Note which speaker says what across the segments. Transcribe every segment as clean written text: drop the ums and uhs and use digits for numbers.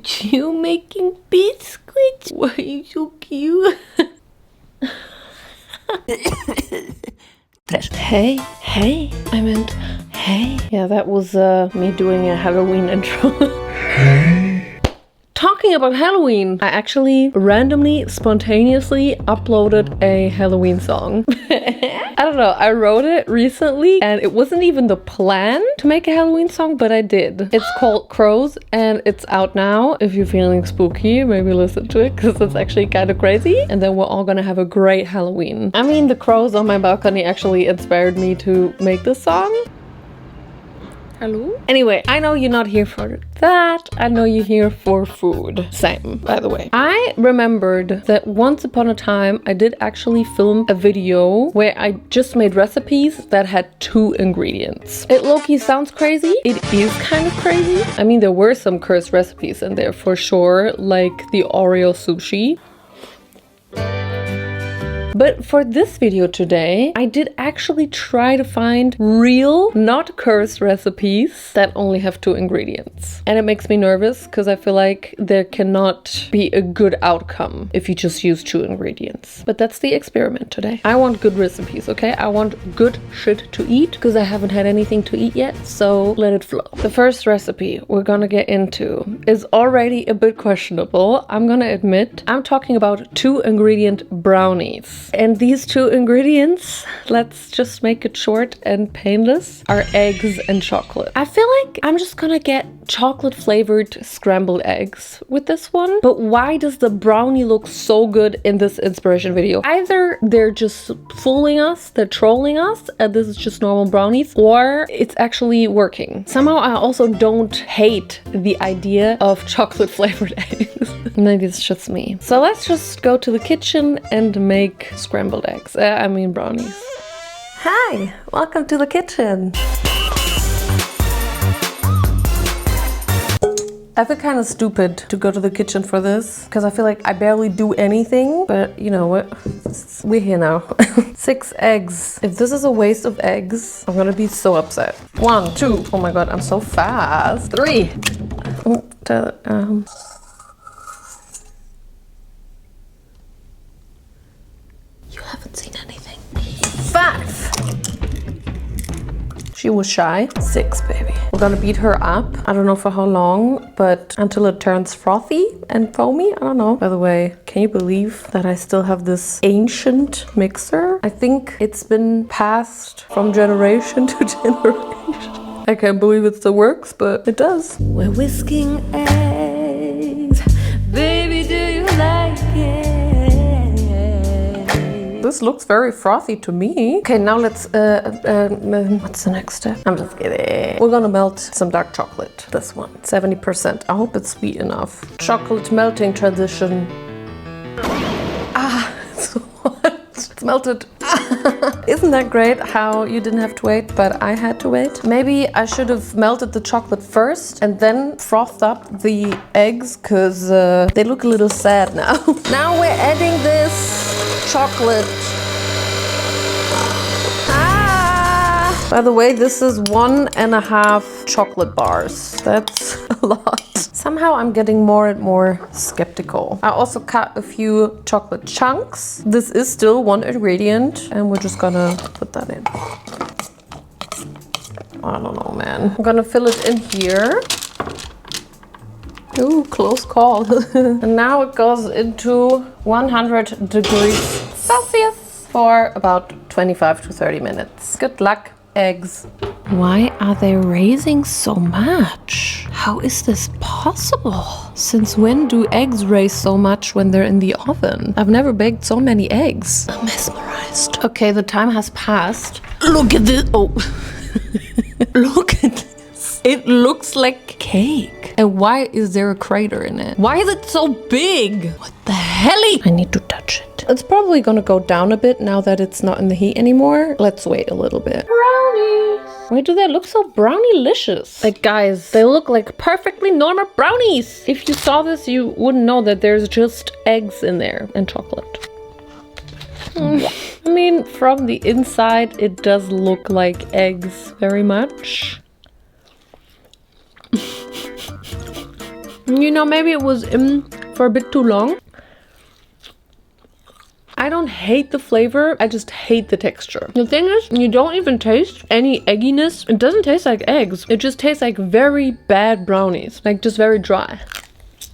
Speaker 1: You making biscuits? Why are you so cute? Hey, I meant hey. Yeah, that was me doing a Halloween intro. Talking about Halloween, I actually randomly, spontaneously uploaded a Halloween song. I don't know, I wrote it recently and it wasn't even the plan to make a Halloween song, but I did. It's called Crows and it's out now. If you're feeling spooky, maybe listen to it because it's actually kind of crazy. And then we're all gonna have a great Halloween. I mean, the crows on my balcony actually inspired me to make this song. Hello? Anyway, I know you're not here for that. I know you're here for food. Same, by the way. I remembered that once upon a time, I did actually film a video where I just made recipes that had 2 ingredients. It low-key sounds crazy. It is kind of crazy. I mean, there were some cursed recipes in there for sure, like the Oreo sushi. But for this video today, I did actually try to find real, not cursed recipes that only have 2 ingredients. And it makes me nervous because I feel like there cannot be a good outcome if you just use 2 ingredients. But that's the experiment today. I want good recipes, okay? I want good shit to eat because I haven't had anything to eat yet, so let it flow. The first recipe we're gonna get into is already a bit questionable. I'm gonna admit, I'm talking about 2-ingredient brownies. And these 2 ingredients, let's just make it short and painless, are eggs and chocolate. I feel like I'm just gonna get chocolate flavored scrambled eggs with this one. But why does the brownie look so good in this inspiration video? Either they're just fooling us, they're trolling us, and this is just normal brownies, or it's actually working. Somehow I also don't hate the idea of chocolate flavored eggs. Maybe it's just me. So let's just go to the kitchen and make scrambled eggs. I mean brownies. Hi, welcome to the kitchen. I feel kind of stupid to go to the kitchen for this because I feel like I barely do anything, but you know what? We're here now. 6 eggs. If this is a waste of eggs, I'm gonna be so upset. 1, 2. Oh my god, I'm so fast. 3. You haven't seen anything. 5. She was shy. 6, baby. We're gonna beat her up. I don't know for how long, but until it turns frothy and foamy. I don't know. By the way, can you believe that I still have this ancient mixer? I think it's been passed from generation to generation. I can't believe it still works, but it does. We're whisking eggs. Baby, do you like it? This looks very frothy to me. Okay, now let's, what's the next step? I'm just kidding. We're gonna melt some dark chocolate. This one, 70%. I hope it's sweet enough. Chocolate melting tradition. So what? It's melted. Isn't that great how you didn't have to wait, but I had to wait? Maybe I should have melted the chocolate first and then frothed up the eggs because they look a little sad now. Now we're adding this chocolate. By the way, this is 1.5 chocolate bars. That's a lot. Somehow I'm getting more and more skeptical. I also cut a few chocolate chunks. This is still 1 ingredient and we're just gonna put that in. I don't know, man. I'm gonna fill it in here. Ooh, close call. And now it goes into 100 degrees Celsius for about 25 to 30 minutes. Good luck, eggs. Why are they raising so much? How is this possible? Since when do eggs raise so much when they're in the oven? I've never baked so many eggs. I'm mesmerized. Okay, the time has passed. Look at this. Oh. Look at this. It looks like cake. And why is there a crater in it? Why is it so big? What the hell? I need to touch it. It's probably gonna go down a bit now that it's not in the heat anymore. Let's wait a little bit. Brownies! Why do they look so brownie-licious? Like, guys, they look like perfectly normal brownies. If you saw this, you wouldn't know that there's just eggs in there and chocolate. I mean, from the inside, it does look like eggs very much. You know, maybe it was in for a bit too long. I don't hate the flavor, I just hate the texture. The thing is, you don't even taste any egginess. It doesn't taste like eggs. It just tastes like very bad brownies, like just very dry.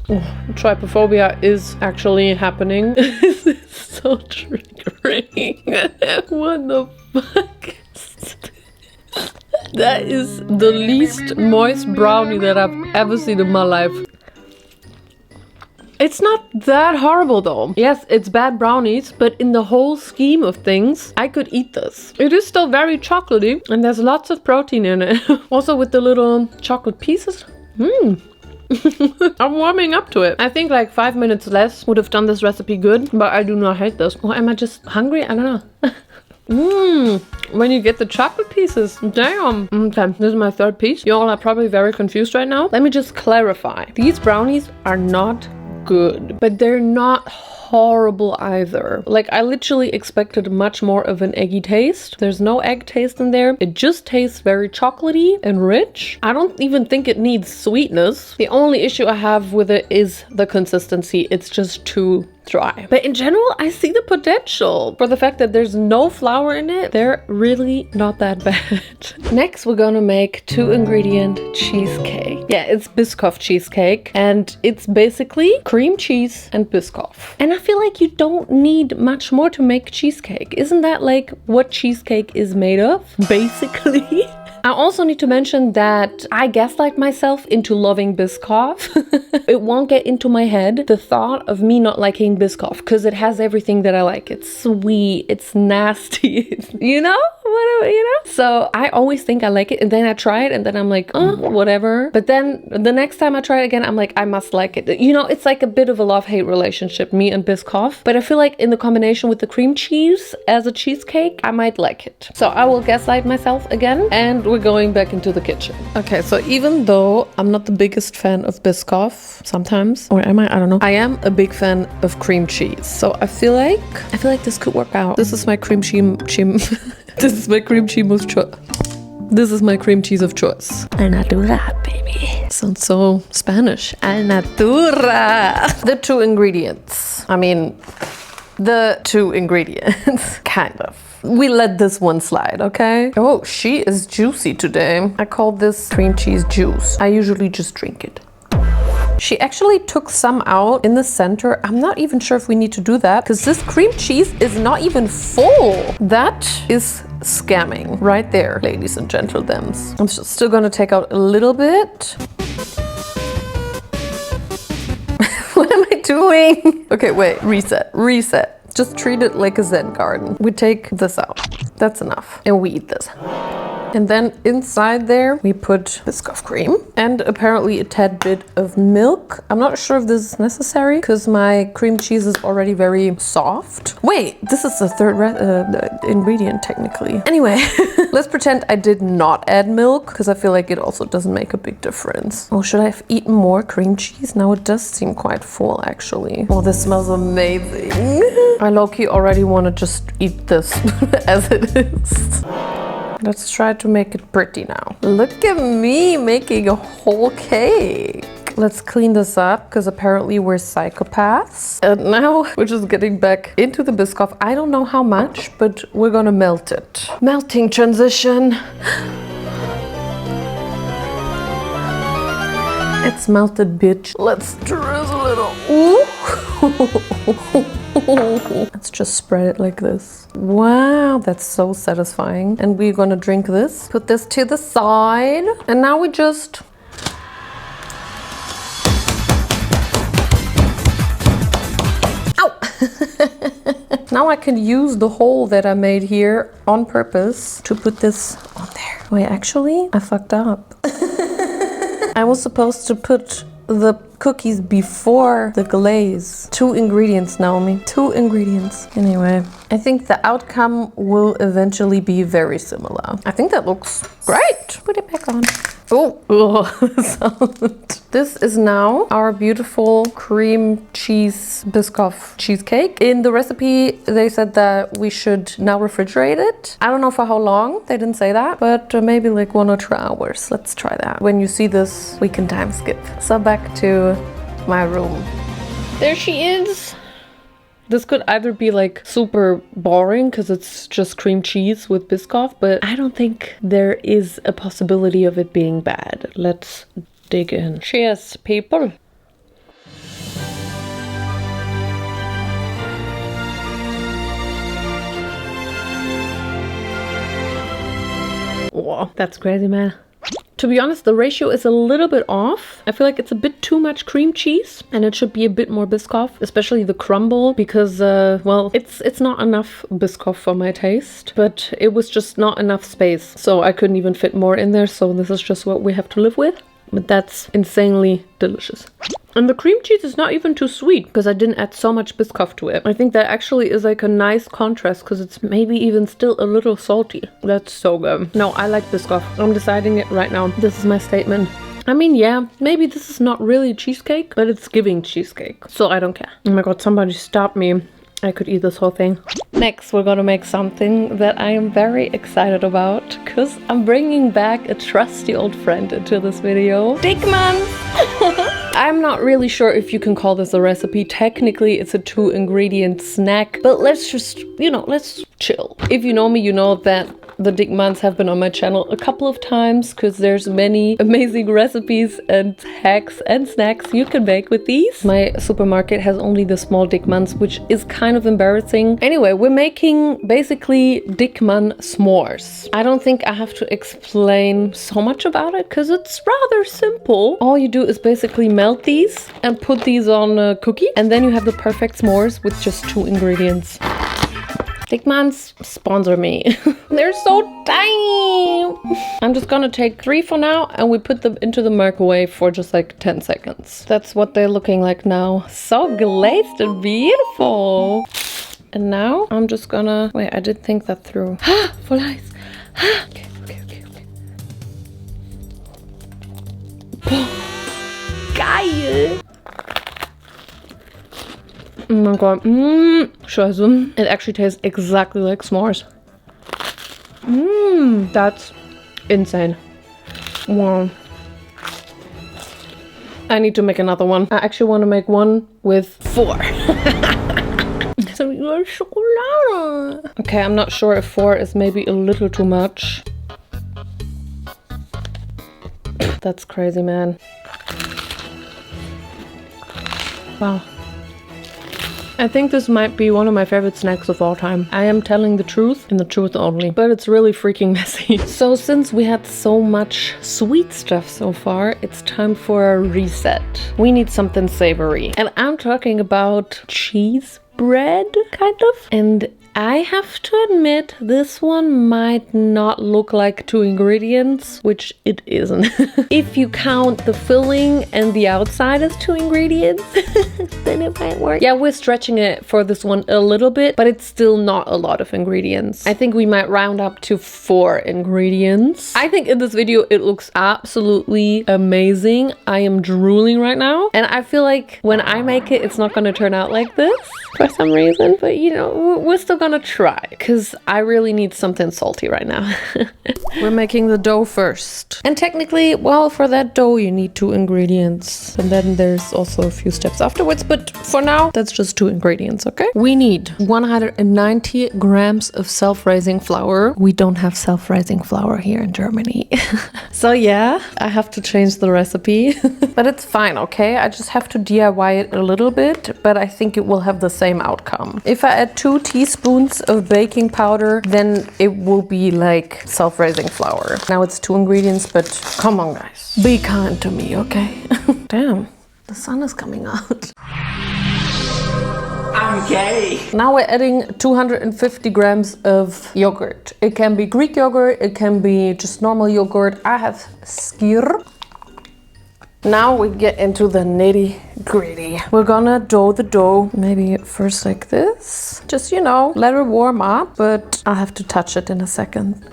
Speaker 1: Oh, trypophobia is actually happening. This is so triggering. What the fuck is this? That is the least moist brownie that I've ever seen in my life. It's not that horrible though. Yes, it's bad brownies, but in the whole scheme of things, I could eat this. It is still very chocolatey and there's lots of protein in it. Also with the little chocolate pieces. I'm warming up to it. I think like 5 minutes less would have done this recipe good, but I do not hate this. Or am I just hungry? I don't know. When you get the chocolate pieces, damn. Okay, this is my third piece. You all are probably very confused right now. Let me just clarify. These brownies are not good, but they're not horrible either. Like, I literally expected much more of an eggy taste. There's no egg taste in there. It just tastes very chocolatey and rich. I don't even think it needs sweetness. The only issue I have with it is the consistency. It's just too dry. But in general, I see the potential. For the fact that there's no flour in it, they're really not that bad. Next, we're gonna make 2-ingredient cheesecake. Yeah, it's biscoff cheesecake, and it's basically cream cheese and biscoff. And I feel like you don't need much more to make cheesecake. Isn't that like what cheesecake is made of, basically? I also need to mention that I gaslight myself into loving biscoff. It won't get into my head the thought of me not liking biscoff, because it has everything that I like. It's sweet, it's nasty, you know? Whatever, you know? So I always think I like it, and then I try it and then I'm like, oh, whatever. But then the next time I try it again, I'm like, I must like it. You know, it's like a bit of a love-hate relationship, me and biscoff. But I feel like in the combination with the cream cheese as a cheesecake, I might like it. So I will gaslight myself again, and we're going back into the kitchen. Okay, so even though I'm not the biggest fan of biscoff sometimes, or am I? I don't know. I am a big fan of cream cheese. So I feel like this could work out. This is my cream cheese. This is my cream cheese of choice. This is my cream cheese of choice. Al natural, baby. Sounds so Spanish. Al natura. The 2 ingredients. I mean, the 2 ingredients. Kind of. We let this one slide, okay? Oh, she is juicy today. I call this cream cheese juice. I usually just drink it. She actually took some out in the center. I'm not even sure if we need to do that, because this cream cheese is not even full. That is scamming right there, ladies and gentlemen. I'm still gonna take out a little bit. What am I doing? Okay, wait, reset. Just treat it like a Zen garden. We take this out. That's enough. And we eat this. And then inside there, we put biscoff cream and apparently a tad bit of milk. I'm not sure if this is necessary because my cream cheese is already very soft. Wait, this is the third ingredient technically. Anyway, let's pretend I did not add milk because I feel like it also doesn't make a big difference. Oh, should I have eaten more cream cheese? Now it does seem quite full actually. Oh, this smells amazing. I low-key already want to just eat this as it is. Let's try to make it pretty now. Look at me making a whole cake. Let's clean this up because apparently we're psychopaths. And now we're just getting back into the biscoff. I don't know how much, but we're gonna melt it. Melting transition. It's melted, bitch. Let's drizzle it on. Ooh. Let's just spread it like this. Wow, that's so satisfying. And we're gonna drink this. Put this to the side. And now we just... Ow! Now I can use the hole that I made here on purpose to put this on there. Wait, actually, I fucked up. I was supposed to put the cookies before the glaze. 2 ingredients, Naomi. 2 ingredients. Anyway, I think the outcome will eventually be very similar. I think that looks great. Put it back on. Oh, sound. This is now our beautiful cream cheese biscoff cheesecake. In the recipe, they said that we should now refrigerate it. I don't know for how long, they didn't say that, but maybe like 1 or 2 hours. Let's try that. When you see this, we can time skip. So back to my room. There she is. This could either be like super boring because it's just cream cheese with biscoff, but I don't think there is a possibility of it being bad. Let's dig in. Cheers, people. Whoa, that's crazy, man. To be honest, the ratio is a little bit off. I feel like it's a bit too much cream cheese and it should be a bit more biscoff, especially the crumble, because, well, it's not enough biscoff for my taste, but it was just not enough space. So I couldn't even fit more in there. So this is just what we have to live with. But that's insanely delicious. And the cream cheese is not even too sweet because I didn't add so much biscoff to it. I think that actually is like a nice contrast because it's maybe even still a little salty. That's so good. No, I like biscoff. I'm deciding it right now. This is my statement. I mean, yeah, maybe this is not really cheesecake, but it's giving cheesecake. So I don't care. Oh my god, somebody stop me. I could eat this whole thing. Next, we're gonna make something that I am very excited about because I'm bringing back a trusty old friend into this video. Dickmann! I'm not really sure if you can call this a recipe. Technically, it's a 2-ingredient snack, but let's just, you know, let's chill. If you know me, you know that the Dickmanns have been on my channel a couple of times because there's many amazing recipes and hacks and snacks you can make with these. My supermarket has only the small Dickmanns, which is kind of embarrassing. Anyway, we're making basically Dickmann s'mores. I don't think I have to explain so much about it because it's rather simple. All you do is basically melt these and put these on a cookie, and then you have the perfect s'mores with just 2 ingredients. Dickmanns, sponsor me. They're so tiny. I'm just gonna take 3 for now and we put them into the microwave for just like 10 seconds. That's what they're looking like now. So glazed and beautiful. And now I'm just gonna, wait, I did think that through. Full eyes. Okay. Geil. Oh my god. Scheiße. It actually tastes exactly like s'mores. That's insane. Wow. I need to make another one. I actually want to make one with 4. Okay, I'm not sure if 4 is maybe a little too much. That's crazy, man. Wow. I think this might be one of my favorite snacks of all time. I am telling the truth and the truth only, but it's really freaking messy. So since we had so much sweet stuff so far, it's time for a reset. We need something savory. And I'm talking about cheese bread, kind of. And I have to admit, this one might not look like 2 ingredients, which it isn't. If you count the filling and the outside as 2 ingredients, then it might work. Yeah, we're stretching it for this one a little bit, but it's still not a lot of ingredients. I think we might round up to 4 ingredients. I think in this video, it looks absolutely amazing. I am drooling right now. And I feel like when I make it, it's not gonna turn out like this for some reason, but you know, we're still gonna try because I really need something salty right now. We're making the dough first. And technically, well, for that dough, you need 2 ingredients. And then there's also a few steps afterwards, but for now, that's just 2 ingredients, okay? We need 190 grams of self-raising flour. We don't have self-raising flour here in Germany. So yeah, I have to change the recipe, but it's fine, okay? I just have to DIY it a little bit, but I think it will have the same outcome. If I add 2 teaspoons of baking powder, then it will be like self-raising flour. Now it's 2 ingredients, but come on guys, be kind to me, okay? Damn, the sun is coming out. I'm gay. Now we're adding 250 grams of yogurt. It can be Greek yogurt, it can be just normal yogurt. I have skyr. Now we get into the nitty-gritty. We're gonna dough the dough, maybe first like this. Just, you know, let it warm up, but I'll have to touch it in a second.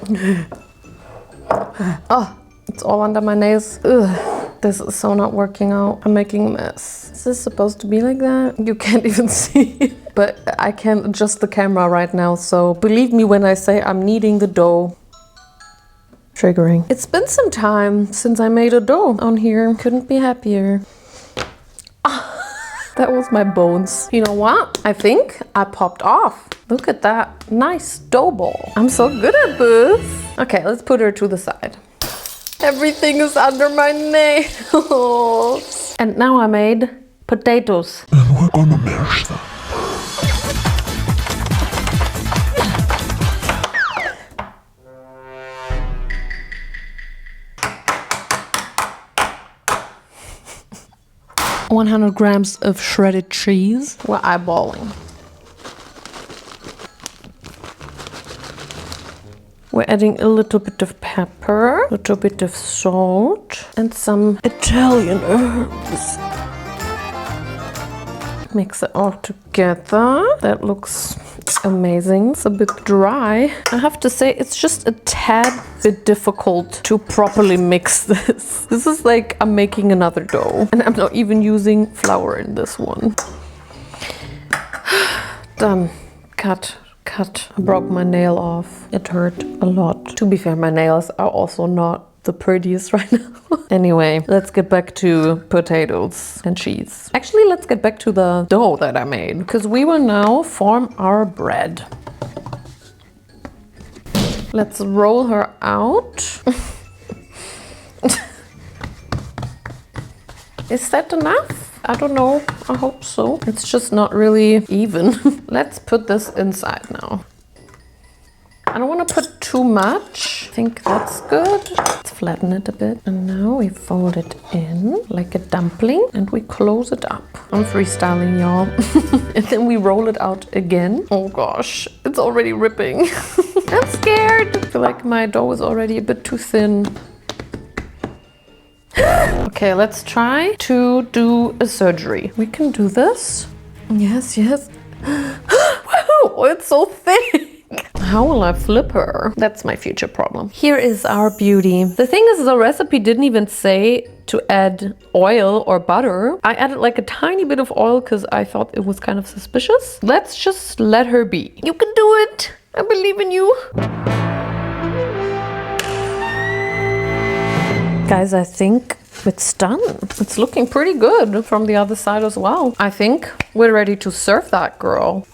Speaker 1: Oh, it's all under my nails. Ugh, this is so not working out. I'm making a mess. Is this supposed to be like that? You can't even see it. But I can't adjust the camera right now, so believe me when I say I'm kneading the dough. Triggering. It's been some time since I made a dough on here. Couldn't be happier. That was my bones. You know what? I think I popped off. Look at that nice dough ball. I'm so good at this. Okay, let's put her to the side. Everything is under my nails. And now I made potatoes.
Speaker 2: And we're gonna mash them.
Speaker 1: 100 grams of shredded cheese. We're eyeballing. We're adding a little bit of pepper, a little bit of salt, and some Italian herbs. Mix it all together. That looks amazing. It's a bit dry. I have to say it's just a tad bit difficult to properly mix this. This is like I'm making another dough, and I'm not even using flour in this one. Done. Cut. I broke my nail off. It hurt a lot. To be fair, my nails are also not the prettiest right now. Anyway, let's get back to potatoes and cheese. Actually, let's get back to the dough that I made, because we will now form our bread. Let's roll her out. Is that enough? I don't know. I hope so. It's just not really even. Let's put this inside now. I don't want to put too much. I think that's good. Let's flatten it a bit. And now we fold it in like a dumpling and we close it up. I'm freestyling, y'all. And then we roll it out again. Oh gosh, it's already ripping. I'm scared. I feel like my dough is already a bit too thin. Okay, let's try to do a surgery. We can do this. Yes. Wow, it's so thick. How will I flip her? That's my future problem. Here is our beauty. The thing is, the recipe didn't even say to add oil or butter. I added like a tiny bit of oil because I thought it was kind of suspicious. Let's just let her be. You can do it. I believe in you. Guys, I think it's done. It's looking pretty good from the other side as well. I think we're ready to serve that girl.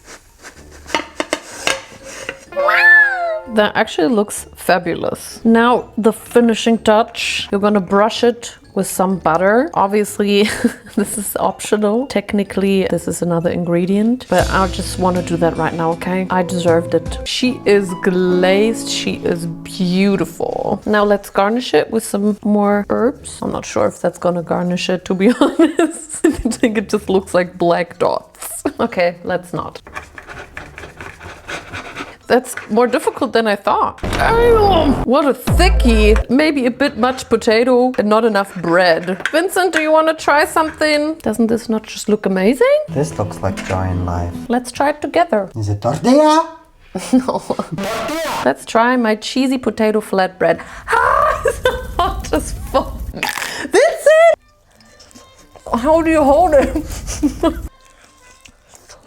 Speaker 1: That actually looks fabulous. Now the finishing touch. You're gonna brush it with some butter. Obviously, this is optional. Technically, this is another ingredient, but I just want to do that right now, okay? I deserved it. She is glazed. She is beautiful. Now let's garnish it with some more herbs. I'm not sure if that's gonna garnish it, to be honest. I think it just looks like black dots. Okay, let's not. That's more difficult than I thought. Damn, what a thickie. Maybe a bit much potato and not enough bread. Vincent, do you want to try something? Doesn't this not just look amazing?
Speaker 3: This looks like joy in life.
Speaker 1: Let's try it together.
Speaker 3: Is it tortilla?
Speaker 1: No. Let's try my cheesy potato flatbread. It's hot as fuck. Vincent! How do you hold it?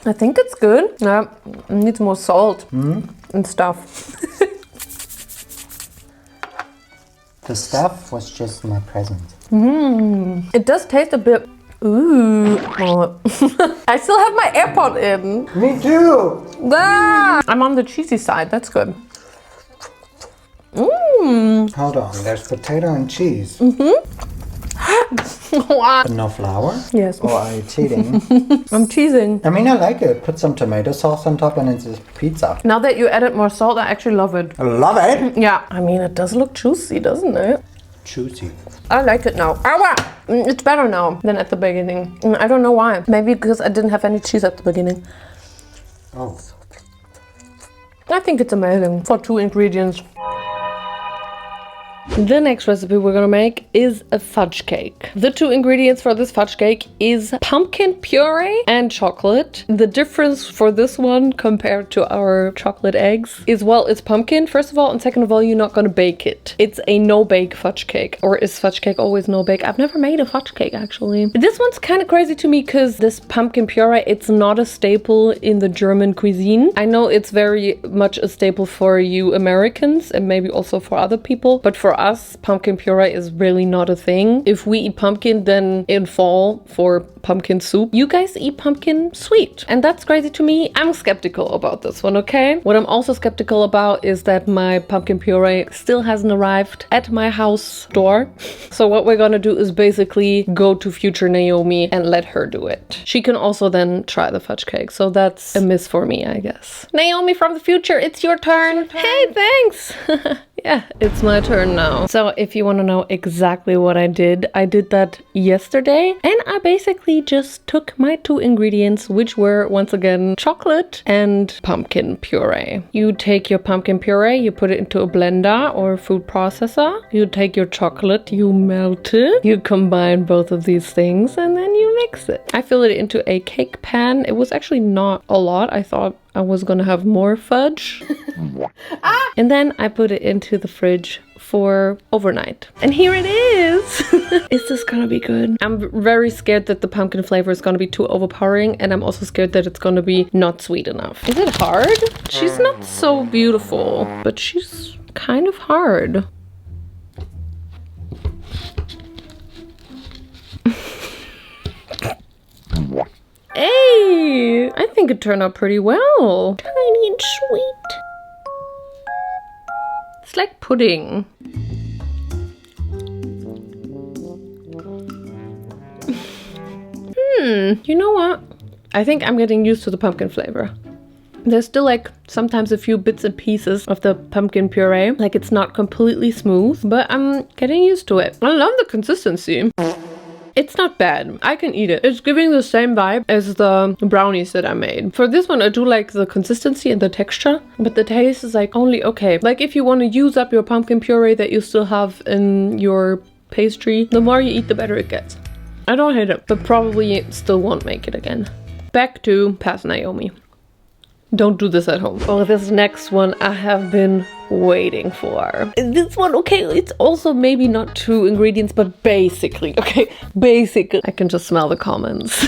Speaker 1: I think it's good. Yeah, it needs more salt and stuff.
Speaker 3: The stuff was just my present.
Speaker 1: It does taste a bit. Ooh. Oh. I still have my AirPod in.
Speaker 3: Me too.
Speaker 1: Ah, I'm on the cheesy side. That's good.
Speaker 3: Hold on, there's potato and cheese.
Speaker 1: What?
Speaker 3: But no flour?
Speaker 1: Yes.
Speaker 3: Or are you cheating?
Speaker 1: I'm cheesing.
Speaker 3: I mean, I like it. Put some tomato sauce on top and it's pizza.
Speaker 1: Now that you added more salt, I actually love it.
Speaker 3: I love it.
Speaker 1: Yeah. I mean, it does look juicy, doesn't it?
Speaker 3: Juicy.
Speaker 1: I like it now. It's better now than at the beginning. I don't know why. Maybe because I didn't have any cheese at the beginning.
Speaker 3: Oh.
Speaker 1: I think it's amazing for 2 ingredients. The next recipe we're gonna make is a fudge cake. The two ingredients for this fudge cake is pumpkin puree and chocolate. The difference for this one compared to our chocolate eggs is, well, it's pumpkin, first of all, and second of all, you're not gonna bake it. It's a no-bake fudge cake. Or is fudge cake always no-bake? I've never made a fudge cake, actually. This one's kind of crazy to me because this pumpkin puree, it's not a staple in the German cuisine. I know it's very much a staple for you Americans and maybe also for other people, but for us, pumpkin puree is really not a thing. If we eat pumpkin, then in fall for pumpkin soup. You guys eat pumpkin sweet, and that's crazy to me. I'm skeptical about this one, okay? What I'm also skeptical about is that my pumpkin puree still hasn't arrived at my house door. So what we're gonna do is basically go to future Naomi and let her do it. She can also then try the fudge cake, so that's a miss for me, I guess. Naomi from the future, it's your turn. Hey, thanks. Yeah, it's my turn now. So if you want to know exactly what I did that yesterday, and I basically just took my two ingredients, which were once again chocolate and pumpkin puree. You take your pumpkin puree, you put it into a blender or food processor. You take your chocolate, you melt it, you combine both of these things, and then you mix it. I fill it into a cake pan. It was actually not a lot. I thought I was gonna have more fudge. And then I put it into the fridge for overnight. And here it is! Is this gonna be good? I'm very scared that the pumpkin flavor is gonna be too overpowering, and I'm also scared that it's gonna be not sweet enough. Is it hard? She's not so beautiful, but she's kind of hard. Hey! I think it turned out pretty well. Tiny and sweet. It's like pudding. You know what? I think I'm getting used to the pumpkin flavor. There's still like sometimes a few bits and pieces of the pumpkin puree. Like it's not completely smooth, but I'm getting used to it. I love the consistency. It's not bad. I can eat it. It's giving the same vibe as the brownies that I made. For this one, I do like the consistency and the texture, but the taste is like only okay. Like if you want to use up your pumpkin puree that you still have in your pastry, the more you eat, the better it gets. I don't hate it, but probably still won't make it again. Back to past Naomi. Don't do this at home. Oh, this next one I have been waiting for. This one, okay, it's also maybe not two ingredients, but basically, okay, basically. I can just smell the comments.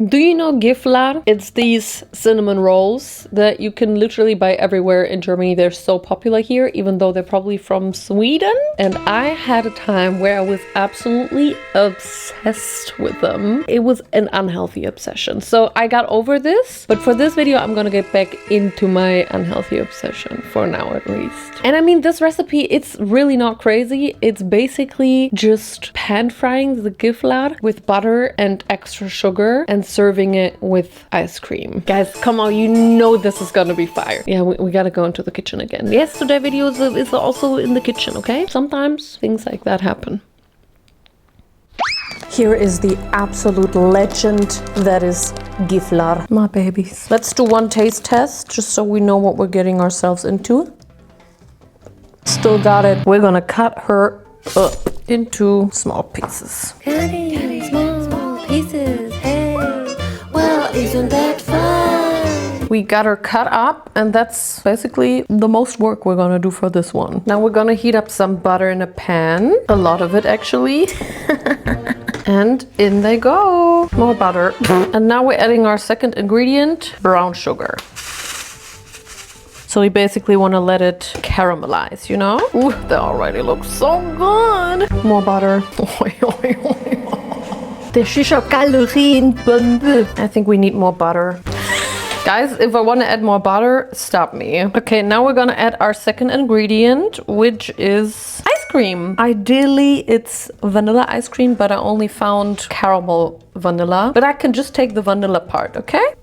Speaker 1: Do you know giflar? It's these cinnamon rolls that you can literally buy everywhere in Germany. They're so popular here, even though they're probably from Sweden. And I had a time where I was absolutely obsessed with them. It was an unhealthy obsession. So I got over this, but for this video, I'm gonna get back into my unhealthy obsession for now at least. And I mean, this recipe, it's really not crazy. It's basically just pan frying the giflar with butter and extra sugar and serving it with ice cream. Guys, come on, you know this is gonna be fire. Yeah, we gotta go into the kitchen again. Yes, today's video is also in the kitchen, okay? Sometimes things like that happen. Here is the absolute legend that is giflar. My babies. Let's do one taste test just so we know what we're getting ourselves into. Still got it. We're gonna cut her up into small pieces.
Speaker 2: Cutting small pieces, hey, well, isn't that fun?
Speaker 1: We got her cut up, and that's basically the most work we're gonna do for this one. Now we're gonna heat up some butter in a pan. A lot of it, actually. And in they go. More butter. And now we're adding our second ingredient, brown sugar. So we basically want to let it caramelize, you know? Ooh, that already looks so good. More butter.
Speaker 2: Das ist auch Kalorienbombe.
Speaker 1: I think we need more butter. Guys, if I want to add more butter, stop me. Okay, now we're gonna add our second ingredient, which is ice cream. Ideally, it's vanilla ice cream, but I only found caramel vanilla. But I can just take the vanilla part, okay?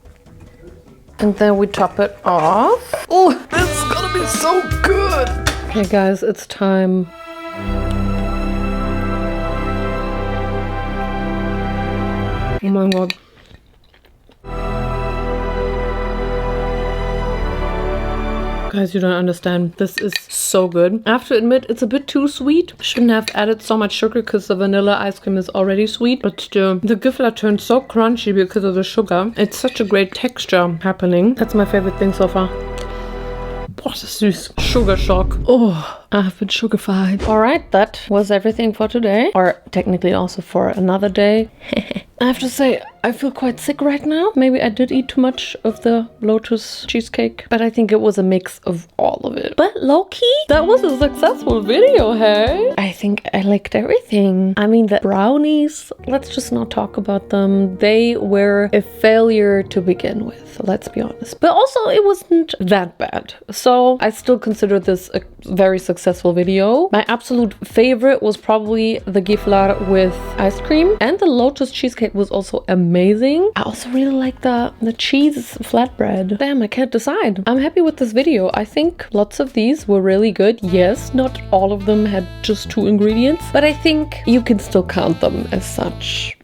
Speaker 1: And then we top it off. Oh, this is gonna be so good. Okay, guys, it's time. Oh my god. Guys, you don't understand. This is so good. I have to admit, it's a bit too sweet. Shouldn't have added so much sugar because the vanilla ice cream is already sweet. But still, the giflar turned so crunchy because of the sugar. It's such a great texture happening. That's my favorite thing so far. Boah, das ist süß. Sugar shock. Oh, I have been sugarified. Alright, that was everything for today. Or technically also for another day. I have to say, I feel quite sick right now. Maybe I did eat too much of the lotus cheesecake, but I think it was a mix of all of it. But low-key, that was a successful video, hey? I think I liked everything. I mean, the brownies, let's just not talk about them. They were a failure to begin with, let's be honest. But also, it wasn't that bad. So I still consider this a very successful video. My absolute favorite was probably the giflar with ice cream, and the lotus cheesecake was also amazing. I also really like the cheese flatbread. Damn, I can't decide. I'm happy with this video. I think lots of these were really good. Yes, not all of them had just 2 ingredients, but I think you can still count them as such.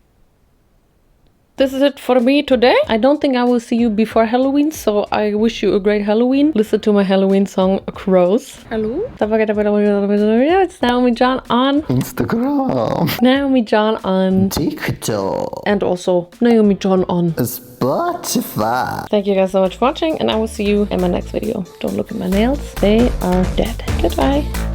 Speaker 1: This is it for me today. I don't think I will see you before Halloween, so I wish you a great Halloween. Listen to my Halloween song, Crows. Hello? Don't forget it's Naomi John on
Speaker 3: Instagram.
Speaker 1: Naomi John on
Speaker 3: Tik Toks.
Speaker 1: and also Naomi John on
Speaker 3: Spotify.
Speaker 1: Thank you guys so much for watching, and I will see you in my next video. Don't look at my nails. They are dead. Goodbye.